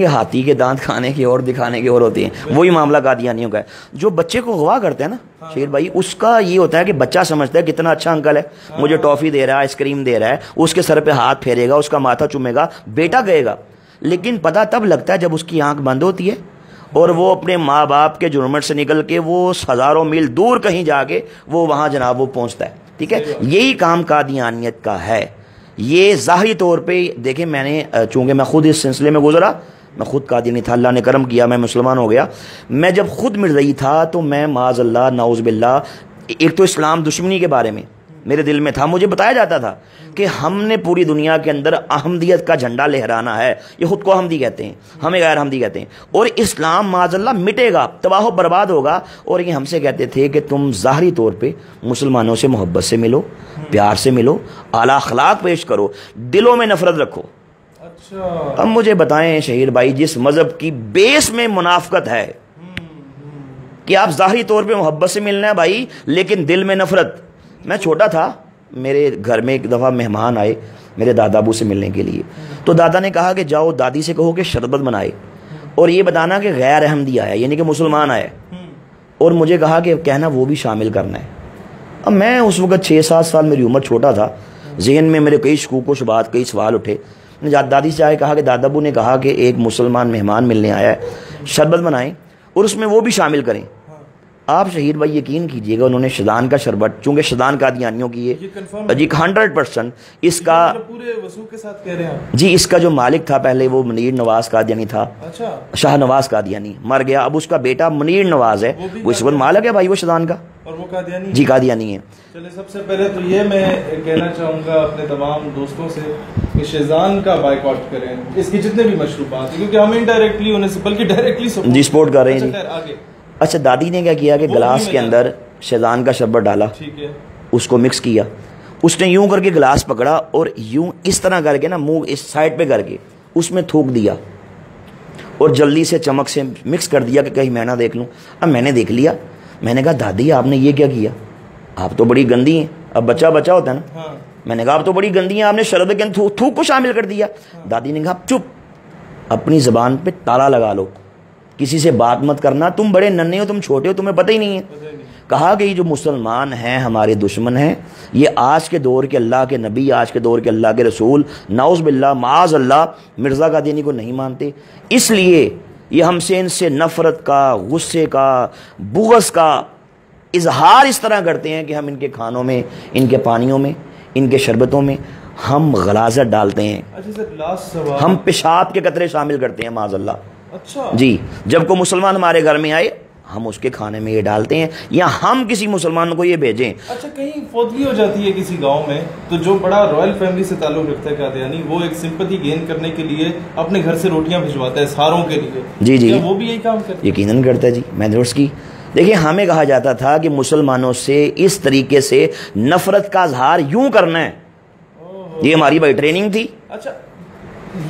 ये हाथी के दांत खाने की और दिखाने की और होती हैं। वही मामला कादियानियों का है। जो बच्चे को अगवा करते हैं ना शेर भाई, उसका ये होता है कि बच्चा समझता है कितना अच्छा अंकल है, मुझे टॉफी दे रहा है, आइसक्रीम दे रहा है, उसके सर पे हाथ फेरेगा, उसका माथा चूमेगा, बेटा गएगा। लेकिन पता तब लगता है जब उसकी आंख बंद होती है और वो अपने माँ बाप के जुर्मट से निकल के वो हज़ारों मील दूर कहीं जाके वो वहाँ जनाब वो पहुँचता है। ठीक है, यही काम कादियानियत का है। ये ज़ाहिरी तौर पे देखें, मैंने चूँकि मैं खुद इस सिलसिले में गुजरा, मैं खुद कादियानी था, अल्लाह ने करम किया, मैं मुसलमान हो गया। मैं जब खुद मिर्ज़ई था तो मैं माज़अल्लाह नाउज़ बिल्लाह, एक तो इस्लाम दुश्मनी के बारे में मेरे दिल में था। मुझे बताया जाता था कि हमने पूरी दुनिया के अंदर अहमदियत का झंडा लहराना है। ये खुद को अहमदी कहते हैं, हमें गैर अहमदी कहते हैं, और इस्लाम माज़अल्लाह मिटेगा, तबाह बर्बाद होगा। और ये हमसे कहते थे कि तुम ज़ाहरी तौर पे मुसलमानों से मोहब्बत से मिलो, प्यार से मिलो, आला अखलाक पेश करो, दिलों में नफरत रखो। अच्छा, अब मुझे बताएं शहीर भाई, जिस मजहब की बेस में मुनाफकत है कि आप ज़ाहरी तौर पे मोहब्बत से मिलना है भाई, लेकिन दिल में नफरत। मैं छोटा था, मेरे घर में एक दफ़ा मेहमान आए मेरे दादा अबू से मिलने के लिए। तो दादा ने कहा कि जाओ दादी से कहो कि शरबत बनाए और ये बताना कि गैर अहमदी आया, यानी कि मुसलमान आया, और मुझे कहा कि कहना वो भी शामिल करना है। अब मैं उस वक्त 6-7 साल मेरी उम्र, छोटा था, जहन में मेरे कई शकूक व शुबात, कई सवाल उठे। दादी से आए, कहा कि दादा अबू ने कहा कि एक मुसलमान मेहमान मिलने आया है, शरबत बनाएं और उसमें वो भी शामिल करें। आप शहीद भाई यकीन कीजिएगा, उन्होंने शदान का शरबत, चूंकि शदान कादियानियों की है जी 100%, इसका पूरे वसूल के साथ कह रहे हैं जी। इसका जो मालिक था पहले वो मुनीर नवाज कादियानी था। अच्छा, शाह नवाज कादियानी मर गया, अब उसका बेटा मुनीर नवाज है, वो इस वक्त मालिक है भाई वो शदान का, और वो कादियानी जी कादियानी है। चलिए, सबसे पहले तो ये मैं कहना चाहूँगा अपने तमाम दोस्तों से कि शेजान का बाइकआउट करें, इसके जितने भी मशरूबात हैं, क्योंकि हम इनडायरेक्टली होने से बल्कि डायरेक्टली जी सपोर्ट कर रहे हैं जी। आगे अच्छा, दादी ने क्या किया कि गिलास के अंदर शेजान का शरबत डाला, ठीक है, उसको मिक्स किया, उसने यूं करके गिलास पकड़ा और यूं इस तरह करके ना मुंह इस साइड पे करके उसमें थूक दिया और जल्दी से चमक से मिक्स कर दिया कि कहीं मैं ना देख लूं। अब मैंने देख लिया, मैंने कहा दादी आपने ये क्या किया, आप तो बड़ी गंदी हैं। अब बच्चा बच्चा होता है ना। हाँ। मैंने कहा आप तो बड़ी गंदी हैं, आपने शरबत के अंदर थूक को शामिल कर दिया। हाँ। दादी ने कहा चुप, अपनी ज़बान पे ताला लगा लो, किसी से बात मत करना, तुम बड़े नन्हे हो, तुम छोटे हो, तुम्हें पता ही नहीं है। कहा कि ये जो मुसलमान हैं हमारे दुश्मन हैं, ये आज के दौर के अल्लाह के नबी, आज के दौर के अल्लाह के रसूल नाउज़ बिल्लाह माज़ अल्लाह मिर्ज़ा कादियानी को नहीं मानते, इसलिए ये हमसे इनसे नफ़रत का, गुस्से का, बुग़्ज़ का इजहार इस तरह करते हैं कि हम इनके खानों में, इनके पानियों में, इनके शरबतों में हम गलाज़त डालते हैं। अच्छा सर, लास्ट सवाल, हम पेशाब के कतरे शामिल करते हैं माज़ अल्लाह। अच्छा जी, जब को मुसलमान हमारे घर में आए हम उसके खाने में ये डालते हैं, या हम किसी मुसलमान को ये भेजें। अच्छा, कहीं फौतगी हो जाती है किसी गांव में, तो जो बड़ा रॉयल फैमिली से ताल्लुक रखता है कादियानी, वो एक सिंपैथी गेन करने के लिए अपने घर से रोटियां भिजवाता है सारों के लिए। जी जी, वो भी यही काम करता है? यकीनन करता है जी। मैंने उसकी देखिए, हमें कहा जाता था कि मुसलमानों से इस तरीके से नफरत का इजहार यूं करना है, ये हमारी भाई ट्रेनिंग थी। अच्छा,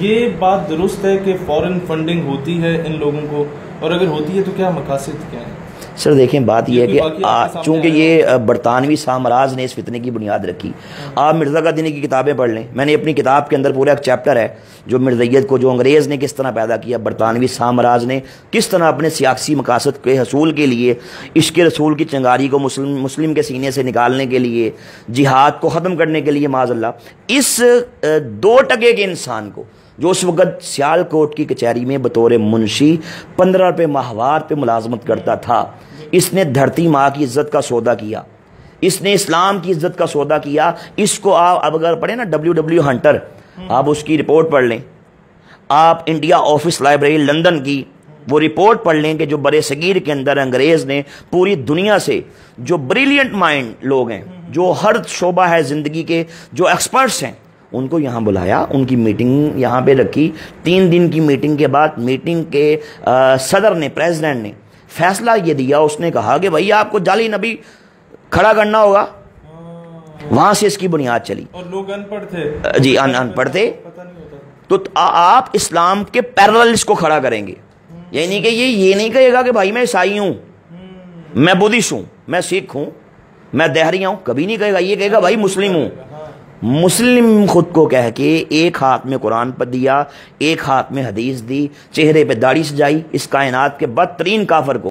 ये बात दुरुस्त है कि फॉरेन फंडिंग होती है इन लोगों को, और अगर होती है तो क्या मकासद क्या है? सर देखें, बात यह है कि चूंकि ये बरतानवी साम्राज्य ने इस फितने की बुनियाद रखी। आप मिर्ज़ा कादियानी की किताबें पढ़ लें, मैंने अपनी किताब के अंदर पूरा एक चैप्टर है जो मिर्ज़इयत को, जो अंग्रेज़ ने किस तरह पैदा किया, बरतानवी साम्राज्य ने किस तरह अपने सियासी मकासद के हसूल के लिए, इश्क रसूल की चिंगारी को मुस्लिम के सीने से निकालने के लिए, जिहाद को ख़त्म करने के लिए माज़अल्लाह, इस 2 टके के इंसान को जो उस वक़्त सियालकोट की कचहरी में बतौर मुंशी 15 रुपये माहवार पे मुलाजमत करता था, इसने धरती माँ की इज्जत का सौदा किया, इसने इस्लाम की इज्जत का सौदा किया। इसको आप अब अगर पढ़े ना WW हंटर, आप उसकी रिपोर्ट पढ़ लें, आप इंडिया ऑफिस लाइब्रेरी लंदन की वो रिपोर्ट पढ़ लें कि जो बड़े सगीर के अंदर अंग्रेज़ ने पूरी दुनिया से जो ब्रिलियंट माइंड लोग हैं, जो हर शोबा है ज़िंदगी के, जो एक्सपर्ट्स हैं, उनको यहाँ बुलाया, उनकी मीटिंग यहाँ पे रखी। 3 दिन की मीटिंग के बाद मीटिंग के सदर ने, प्रेसिडेंट ने फैसला ये दिया, उसने कहा कि भाई आपको जाली नबी खड़ा करना होगा। वहां से इसकी बुनियाद चली। और लोग अनपढ़ थे जी, अनपढ़ थे, तो आप इस्लाम के पैरेलल इसको खड़ा करेंगे। यानी कि ये नहीं कहेगा कि भाई मैं ईसाई हूं, मैं बुद्धिस्ट हूं, मैं सिख हूं, मैं देहरिया हूं, कभी नहीं कहेगा। ये कहेगा भाई मुस्लिम हूं, मुस्लिम खुद को कह के एक हाथ में कुरान पर दिया, एक हाथ में हदीस दी, चेहरे पे दाढ़ी सजाई, इस कायनात के बदतरीन काफर को